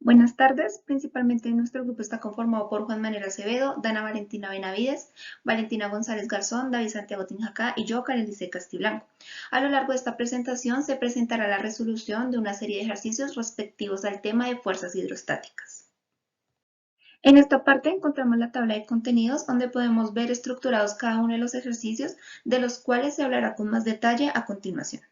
Buenas tardes, principalmente nuestro grupo está conformado por Juan Manuel Acevedo, Dana Valentina Benavides, Valentina González Garzón, David Santiago Tinjacá y yo, Karen Dice Castiblanco. A lo largo de esta presentación se presentará la resolución de una serie de ejercicios respectivos al tema de fuerzas hidrostáticas. En esta parte encontramos la tabla de contenidos donde podemos ver estructurados cada uno de los ejercicios, de los cuales se hablará con más detalle a continuación.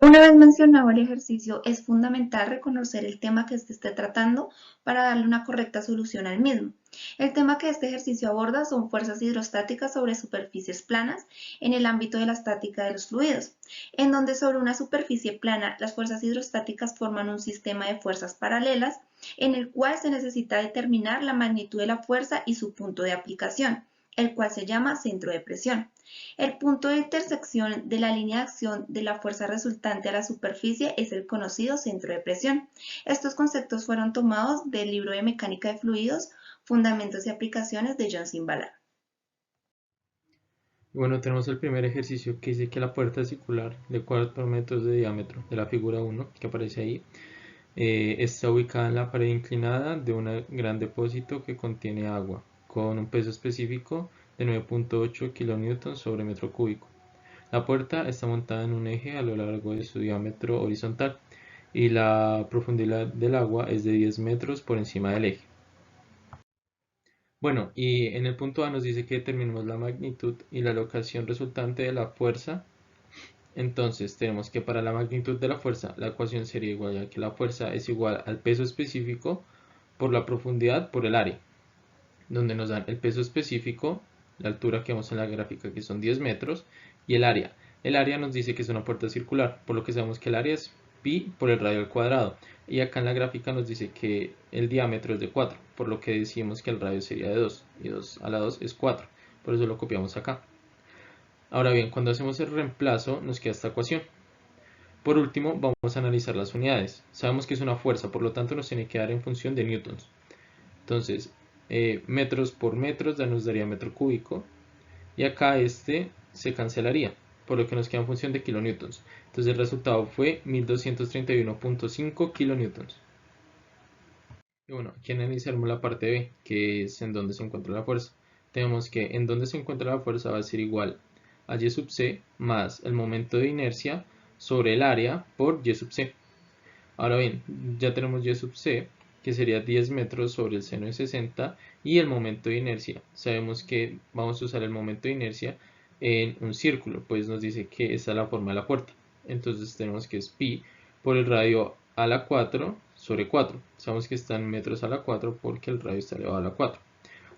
Una vez mencionado el ejercicio, es fundamental reconocer el tema que se esté tratando para darle una correcta solución al mismo. El tema que este ejercicio aborda son fuerzas hidrostáticas sobre superficies planas en el ámbito de la estática de los fluidos, en donde sobre una superficie plana las fuerzas hidrostáticas forman un sistema de fuerzas paralelas en el cual se necesita determinar la magnitud de la fuerza y su punto de aplicación, el cual se llama centro de presión. El punto de intersección de la línea de acción de la fuerza resultante a la superficie es el conocido centro de presión. Estos conceptos fueron tomados del libro de Mecánica de Fluidos, Fundamentos y Aplicaciones de John Simbalar. Bueno, tenemos el primer ejercicio que dice que la puerta circular de 4 metros de diámetro de la figura 1 que aparece ahí está ubicada en la pared inclinada de un gran depósito que contiene agua con un peso específico de 9.8 kN sobre metro cúbico. La puerta está montada en un eje a lo largo de su diámetro horizontal y la profundidad del agua es de 10 metros por encima del eje. Bueno, y en el punto A nos dice que determinemos la magnitud y la locación resultante de la fuerza. Entonces tenemos que para la magnitud de la fuerza la ecuación sería igual a que la fuerza es igual al peso específico por la profundidad por el área, donde nos dan el peso específico, la altura que vemos en la gráfica que son 10 metros, y el área. El área nos dice que es una puerta circular, por lo que sabemos que el área es pi por el radio al cuadrado. Y acá en la gráfica nos dice que el diámetro es de 4, por lo que decimos que el radio sería de 2, y 2 a la 2 es 4, por eso lo copiamos acá. Ahora bien, cuando hacemos el reemplazo nos queda esta ecuación. Por último, vamos a analizar las unidades. Sabemos que es una fuerza, por lo tanto nos tiene que dar en función de newtons. Entonces, metros por metros ya nos daría metro cúbico. Y acá este se cancelaría, por lo que nos queda en función de kilonewtons. Entonces el resultado fue 1231.5 kilonewtons. Y bueno, aquí analizaremos la parte B, que es en donde se encuentra la fuerza. Tenemos que en donde se encuentra la fuerza va a ser igual a Y sub C más el momento de inercia sobre el área por Y sub C. Ahora bien, ya tenemos Y sub C, que sería 10 metros sobre el seno de 60, y el momento de inercia. Sabemos que vamos a usar el momento de inercia en un círculo, pues nos dice que esta es la forma de la puerta. Entonces tenemos que es pi por el radio a la 4 sobre 4. Sabemos que está en metros a la 4 porque el radio está elevado a la 4.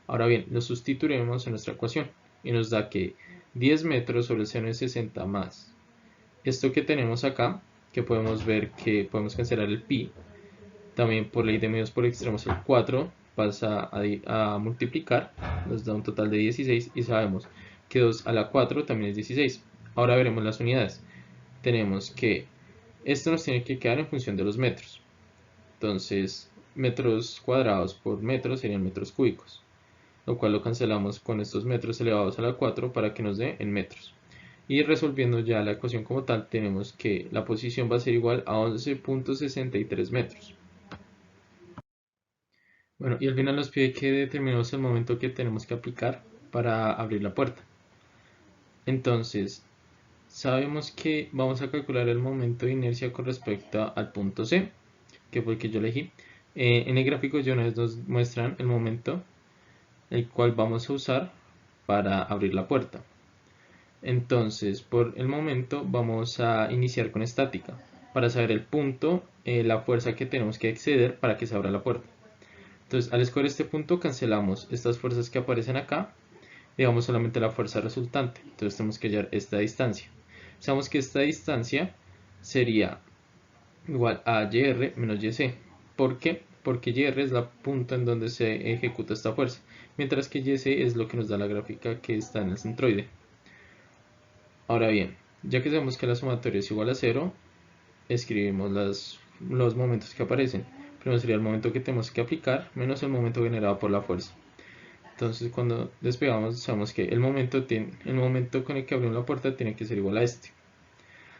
Ahora bien, lo sustituiremos en nuestra ecuación y nos da que 10 metros sobre el seno de 60 más esto que tenemos acá, que podemos ver que podemos cancelar el pi, también por ley de medios por extremos el 4 pasa a multiplicar, nos da un total de 16 y sabemos que 2 a la 4 también es 16. Ahora veremos las unidades. Tenemos que esto nos tiene que quedar en función de los metros. Entonces, metros cuadrados por metros serían metros cúbicos, lo cual lo cancelamos con estos metros elevados a la 4 para que nos dé en metros. Y resolviendo ya la ecuación como tal, tenemos que la posición va a ser igual a 11.63 metros. Bueno, y al final nos pide que determinemos el momento que tenemos que aplicar para abrir la puerta. Entonces, sabemos que vamos a calcular el momento de inercia con respecto al punto C, que fue el que yo elegí. En el gráfico ya una vez nos muestran el momento el cual vamos a usar para abrir la puerta. Entonces, por el momento vamos a iniciar con estática para saber el punto, la fuerza que tenemos que exceder para que se abra la puerta. Entonces, al escoger este punto cancelamos estas fuerzas que aparecen acá y damos solamente la fuerza resultante. Entonces tenemos que hallar esta distancia. Sabemos que esta distancia sería igual a YR menos YC. ¿Por qué? Porque YR es la punta en donde se ejecuta esta fuerza, mientras que YC es lo que nos da la gráfica que está en el centroide. Ahora bien, ya que sabemos que la sumatoria es igual a 0, escribimos los momentos que aparecen. Primero sería el momento que tenemos que aplicar menos el momento generado por la fuerza. Entonces cuando despegamos sabemos que el momento con el que abrimos la puerta tiene que ser igual a este.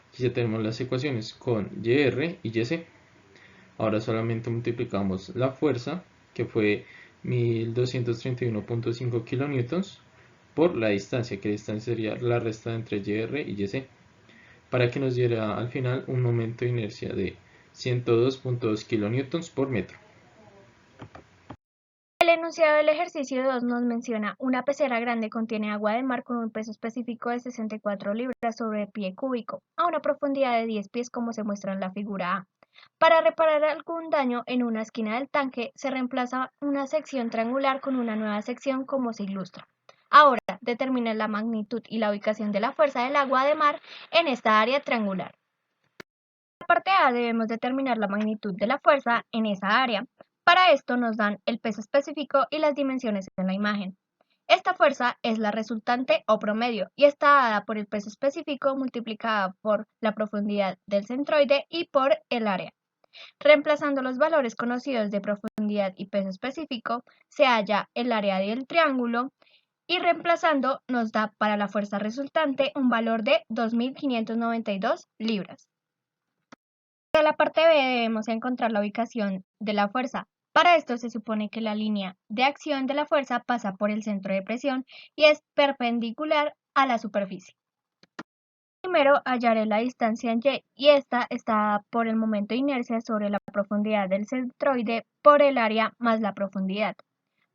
Aquí ya tenemos las ecuaciones con YR y YC. Ahora solamente multiplicamos la fuerza, que fue 1231.5 kilonewtons, por la distancia, que la distancia sería la resta entre YR y YC, para que nos diera al final un momento de inercia de 102.2 kilonewtons por metro. El enunciado del ejercicio 2 nos menciona: una pecera grande contiene agua de mar con un peso específico de 64 libras sobre pie cúbico, a una profundidad de 10 pies como se muestra en la figura A. Para reparar algún daño en una esquina del tanque, se reemplaza una sección triangular con una nueva sección como se ilustra. Ahora, determina la magnitud y la ubicación de la fuerza del agua de mar en esta área triangular. En la parte A debemos determinar la magnitud de la fuerza en esa área. Para esto nos dan el peso específico y las dimensiones en la imagen. Esta fuerza es la resultante o promedio y está dada por el peso específico multiplicada por la profundidad del centroide y por el área. Reemplazando los valores conocidos de profundidad y peso específico, se halla el área del triángulo y reemplazando nos da para la fuerza resultante un valor de 2.592 libras. Para la parte B debemos encontrar la ubicación de la fuerza. Para esto se supone que la línea de acción de la fuerza pasa por el centro de presión y es perpendicular a la superficie. Primero hallaré la distancia en Y y esta está dada por el momento de inercia sobre la profundidad del centroide por el área más la profundidad.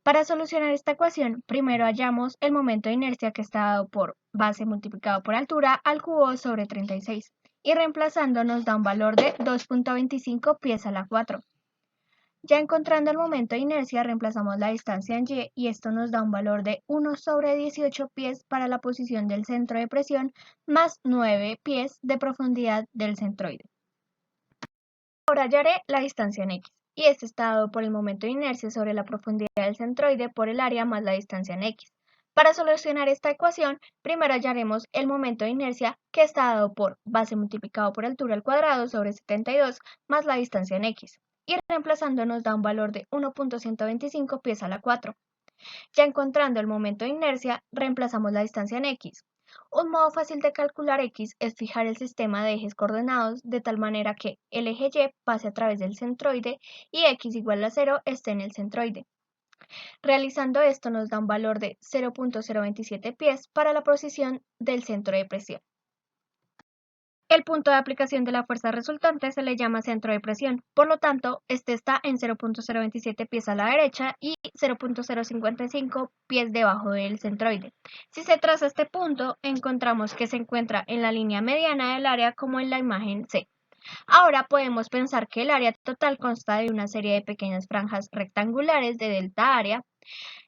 Para solucionar esta ecuación, primero hallamos el momento de inercia, que está dado por base multiplicado por altura al cubo sobre 36, y reemplazando nos da un valor de 2.25 pies a la 4. Ya encontrando el momento de inercia, reemplazamos la distancia en Y y esto nos da un valor de 1 sobre 18 pies para la posición del centro de presión más 9 pies de profundidad del centroide. Ahora hallaré la distancia en X y este está dado por el momento de inercia sobre la profundidad del centroide por el área más la distancia en X. Para solucionar esta ecuación, primero hallaremos el momento de inercia, que está dado por base multiplicado por altura al cuadrado sobre 72 más la distancia en X, y reemplazando nos da un valor de 1.125 pies a la 4. Ya encontrando el momento de inercia, reemplazamos la distancia en X. Un modo fácil de calcular X es fijar el sistema de ejes coordenados de tal manera que el eje Y pase a través del centroide y X igual a 0 esté en el centroide. Realizando esto nos da un valor de 0.027 pies para la posición del centro de presión. El punto de aplicación de la fuerza resultante se le llama centro de presión, por lo tanto, este está en 0.027 pies a la derecha y 0.055 pies debajo del centroide. Si se traza este punto, encontramos que se encuentra en la línea mediana del área como en la imagen C. Ahora podemos pensar que el área total consta de una serie de pequeñas franjas rectangulares de delta área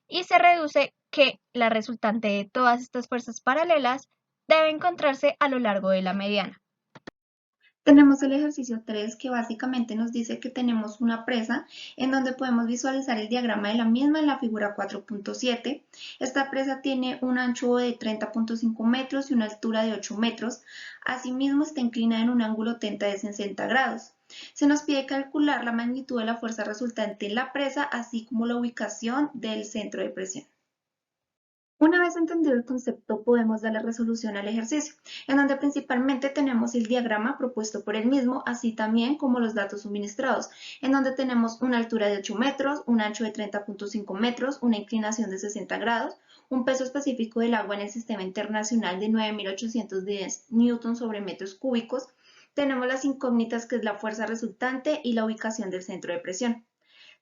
y se reduce que la resultante de todas estas fuerzas paralelas debe encontrarse a lo largo de la mediana. Tenemos el ejercicio 3, que básicamente nos dice que tenemos una presa en donde podemos visualizar el diagrama de la misma en la figura 4.7. Esta presa tiene un ancho de 30.5 metros y una altura de 8 metros. Asimismo está inclinada en un ángulo teta de 60 grados. Se nos pide calcular la magnitud de la fuerza resultante en la presa, así como la ubicación del centro de presión. Una vez entendido el concepto, podemos darle resolución al ejercicio, en donde principalmente tenemos el diagrama propuesto por el mismo, así también como los datos suministrados, en donde tenemos una altura de 8 metros, un ancho de 30.5 metros, una inclinación de 60 grados, un peso específico del agua en el sistema internacional de 9.810 newtons sobre metros cúbicos. Tenemos las incógnitas, que es la fuerza resultante y la ubicación del centro de presión.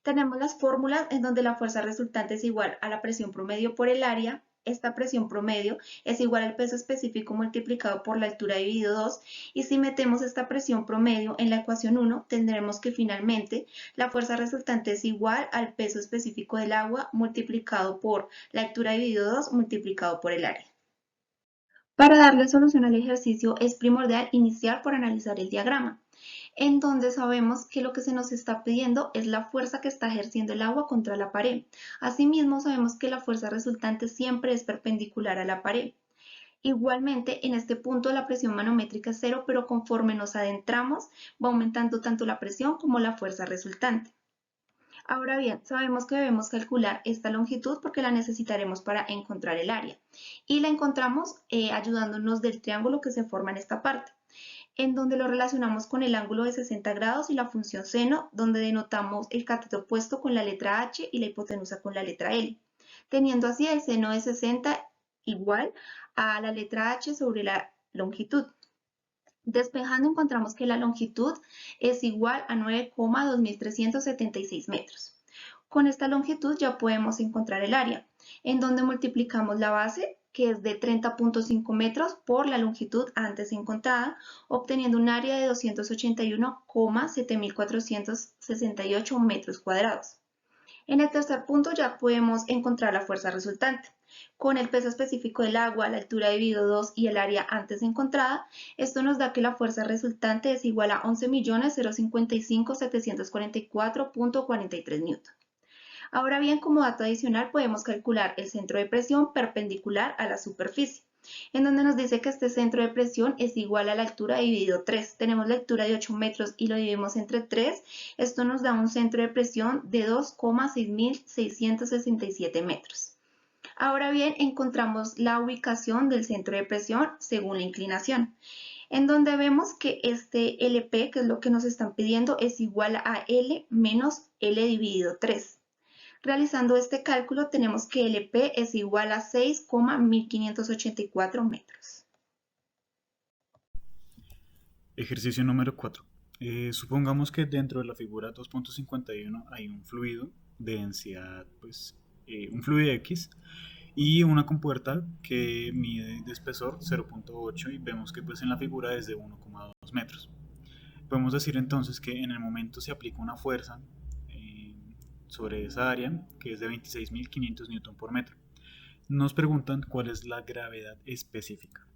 Tenemos las fórmulas en donde la fuerza resultante es igual a la presión promedio por el área. Esta presión promedio es igual al peso específico multiplicado por la altura dividido 2, y si metemos esta presión promedio en la ecuación 1, tendremos que finalmente la fuerza resultante es igual al peso específico del agua multiplicado por la altura dividido 2 multiplicado por el área. Para darle solución al ejercicio es primordial iniciar por analizar el diagrama, en donde sabemos que lo que se nos está pidiendo es la fuerza que está ejerciendo el agua contra la pared. Asimismo, sabemos que la fuerza resultante siempre es perpendicular a la pared. Igualmente, en este punto la presión manométrica es 0, pero conforme nos adentramos va aumentando tanto la presión como la fuerza resultante. Ahora bien, sabemos que debemos calcular esta longitud porque la necesitaremos para encontrar el área. Y la encontramos ayudándonos del triángulo que se forma en esta parte. en donde lo relacionamos con el ángulo de 60 grados y la función seno, donde denotamos el cateto opuesto con la letra H y la hipotenusa con la letra L, teniendo así el seno de 60 igual a la letra H sobre la longitud. Despejando encontramos que la longitud es igual a 9,2376 metros. Con esta longitud ya podemos encontrar el área, en donde multiplicamos la base, que es de 30,5 metros, por la longitud antes encontrada, obteniendo un área de 281,7468 metros cuadrados. En el tercer punto ya podemos encontrar la fuerza resultante. Con el peso específico del agua, la altura dividido 2 y el área antes encontrada, esto nos da que la fuerza resultante es igual a 11.055.744.43 newton. Ahora bien, como dato adicional podemos calcular el centro de presión perpendicular a la superficie, en donde nos dice que este centro de presión es igual a la altura dividido 3. Tenemos la altura de 8 metros y lo dividimos entre 3. Esto nos da un centro de presión de 2,6667 metros. Ahora bien, encontramos la ubicación del centro de presión según la inclinación, en donde vemos que este LP, que es lo que nos están pidiendo, es igual a L menos L dividido 3. Realizando este cálculo tenemos que LP es igual a 6,1584 metros. Ejercicio número 4. Supongamos que dentro de la figura 2.51 hay un fluido de densidad, un fluido X y una compuerta que mide de espesor 0.8 y vemos que en la figura es de 1,2 metros. Podemos decir entonces que en el momento se aplica una fuerza sobre esa área que es de 26.500 newton por metro. Nos preguntan cuál es la gravedad específica.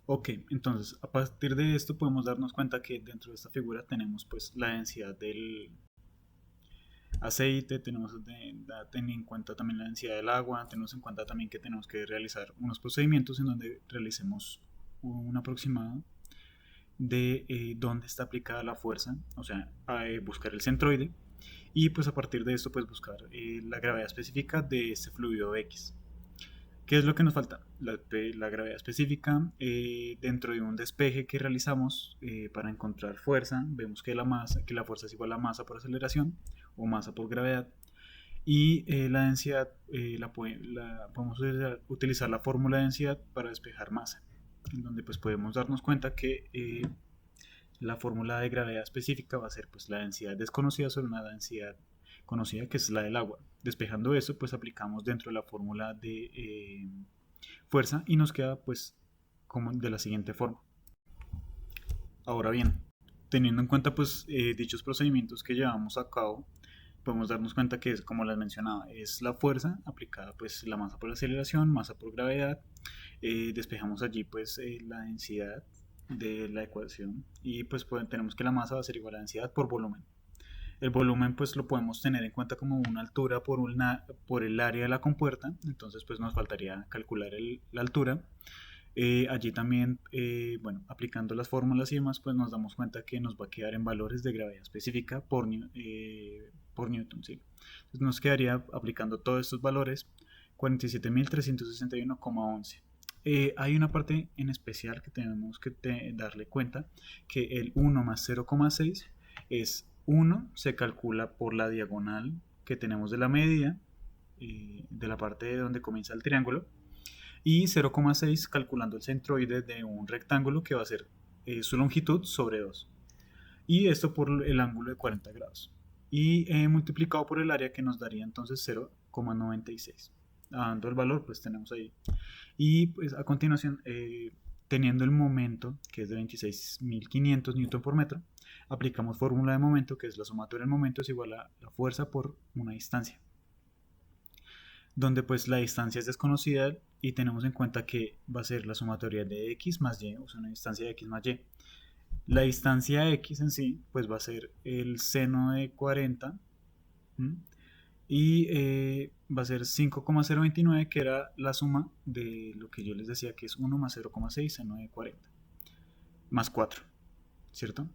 Ok, entonces a partir de esto podemos darnos cuenta que dentro de esta figura tenemos la densidad del aceite, tenemos tener en cuenta también la densidad del agua, tenemos en cuenta también que tenemos que realizar unos procedimientos en donde realicemos un aproximado de dónde está aplicada la fuerza, o sea, buscar el centroide y a partir de esto buscar la gravedad específica de este fluido X. ¿Qué es lo que nos falta? La gravedad específica dentro de un despeje que realizamos para encontrar fuerza. Vemos que la fuerza es igual a masa por aceleración o masa por gravedad. Y la densidad, podemos utilizar la fórmula de densidad para despejar masa, en donde podemos darnos cuenta que la fórmula de gravedad específica va a ser la densidad desconocida sobre una densidad conocida, que es la del agua. Despejando eso, aplicamos dentro de la fórmula de fuerza y nos queda como de la siguiente forma. Ahora bien, teniendo en cuenta dichos procedimientos que llevamos a cabo, podemos darnos cuenta que es como les mencionaba, es la fuerza aplicada la masa por aceleración, masa por gravedad. Despejamos allí la densidad de la ecuación y tenemos que la masa va a ser igual a la densidad por volumen. El volumen lo podemos tener en cuenta como una altura por el área de la compuerta, entonces nos faltaría calcular la altura. Allí también, aplicando las fórmulas y demás, nos damos cuenta que nos va a quedar en valores de gravedad específica por Newton, ¿sí? Entonces nos quedaría, aplicando todos estos valores, 47.361,11. Hay una parte en especial que tenemos que darle cuenta, que el 1 más 0,6 es 1, se calcula por la diagonal que tenemos de la medida, de la parte de donde comienza el triángulo, y 0,6 calculando el centroide de un rectángulo que va a ser su longitud sobre 2. Y esto por el ángulo de 40 grados. Y multiplicado por el área que nos daría entonces 0,96. Dando el valor tenemos ahí. Y a continuación, teniendo el momento que es de 26.500 newton por metro, aplicamos fórmula de momento, que es la sumatoria del momento es igual a la fuerza por una distancia, donde la distancia es desconocida y tenemos en cuenta que va a ser la sumatoria de x más y, o sea, una distancia de x más y. La distancia x en sí va a ser el seno de 40 y va a ser 5,029, que era la suma de lo que yo les decía, que es 1 más 0,6 seno de 40 más 4, ¿cierto?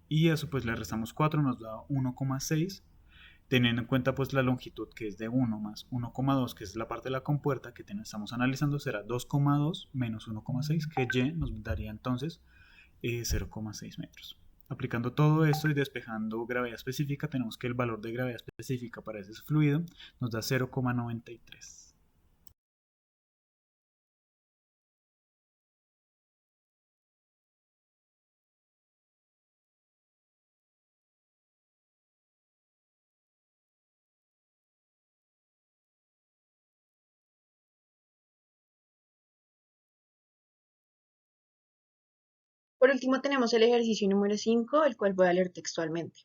Y a eso le restamos 4, nos da 1,6, teniendo en cuenta pues la longitud que es de 1 más 1,2, que es la parte de la compuerta que estamos analizando, será 2,2 menos 1,6, que y nos daría entonces 0,6 metros. Aplicando todo esto y despejando gravedad específica, tenemos que el valor de gravedad específica para ese fluido nos da 0,93. Por último, tenemos el ejercicio número 5, el cual voy a leer textualmente.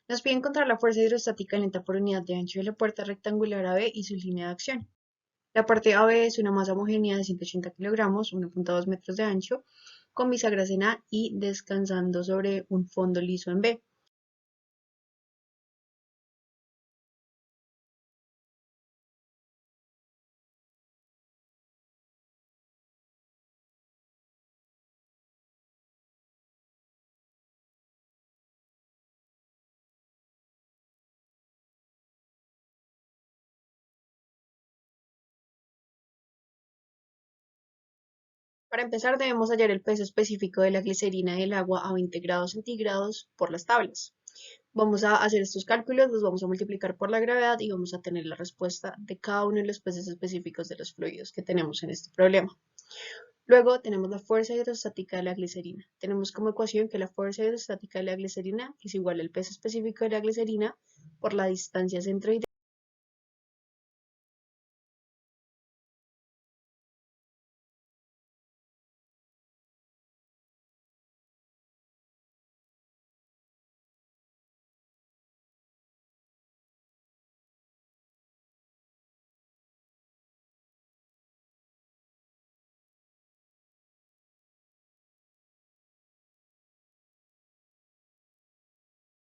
Nos pide encontrar la fuerza hidrostática neta por unidad de ancho de la puerta rectangular AB y su línea de acción. La parte AB es una masa homogénea de 180 kilogramos, 1.2 metros de ancho, con bisagras en A y descansando sobre un fondo liso en B. Para empezar, debemos hallar el peso específico de la glicerina y el agua a 20 grados centígrados por las tablas. Vamos a hacer estos cálculos, los vamos a multiplicar por la gravedad y vamos a tener la respuesta de cada uno de los pesos específicos de los fluidos que tenemos en este problema. Luego tenemos la fuerza hidrostática de la glicerina. Tenemos como ecuación que la fuerza hidrostática de la glicerina es igual al peso específico de la glicerina por la distancia centroidal.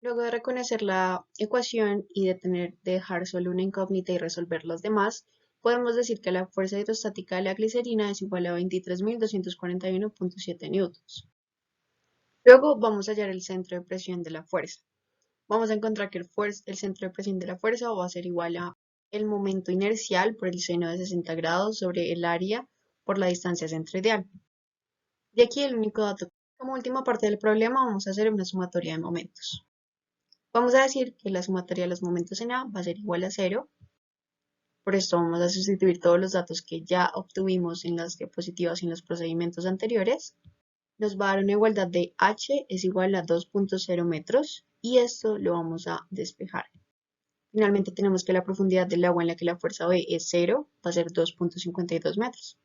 Luego de reconocer la ecuación y de dejar solo una incógnita y resolver las demás, podemos decir que la fuerza hidrostática de la glicerina es igual a 23.241.7 newtons. Luego vamos a hallar el centro de presión de la fuerza. Vamos a encontrar que el centro de presión de la fuerza va a ser igual a el momento inercial por el seno de 60 grados sobre el área por la distancia centroideal. Y aquí el único dato. Como última parte del problema vamos a hacer una sumatoria de momentos. Vamos a decir que la sumatoria de los momentos en A va a ser igual a 0. Por esto vamos a sustituir todos los datos que ya obtuvimos en las diapositivas y en los procedimientos anteriores. Nos va a dar una igualdad de H es igual a 2.0 metros y esto lo vamos a despejar. Finalmente tenemos que la profundidad del agua en la que la fuerza B es 0 va a ser 2.52 metros.